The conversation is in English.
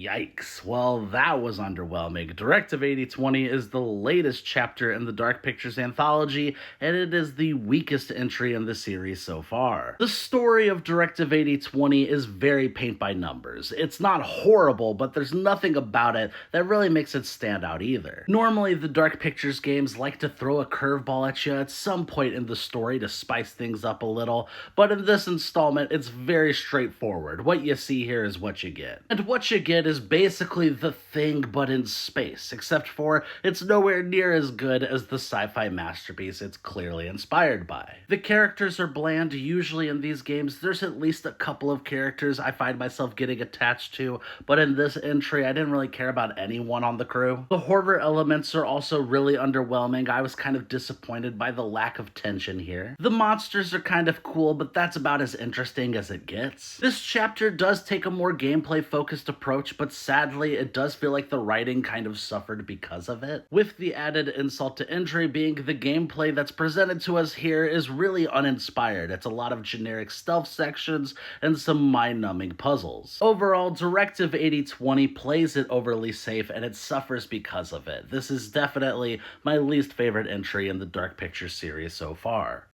Yikes. Well, that was underwhelming. Directive 8020 is the latest chapter in the Dark Pictures anthology, and it is the weakest entry in the series so far. The story of Directive 8020 is very paint by numbers. It's not horrible, but there's nothing about it that really makes it stand out either. Normally, the Dark Pictures games like to throw a curveball at you at some point in the story to spice things up a little, but in this installment, it's very straightforward. What you see here is what you get. And what you get is basically The Thing but in space, except for it's nowhere near as good as the sci-fi masterpiece it's clearly inspired by. The characters are bland. Usually in these games, there's at least a couple of characters I find myself getting attached to, but in this entry, I didn't really care about anyone on the crew. The horror elements are also really underwhelming. I was kind of disappointed by the lack of tension here. The monsters are kind of cool, but that's about as interesting as it gets. This chapter does take a more gameplay-focused approach, but sadly, it does feel like the writing kind of suffered because of it. With the added insult to injury being the gameplay that's presented to us here is really uninspired. It's a lot of generic stealth sections and some mind-numbing puzzles. Overall, Directive 8020 plays it overly safe and it suffers because of it. This is definitely my least favorite entry in the Dark Pictures series so far.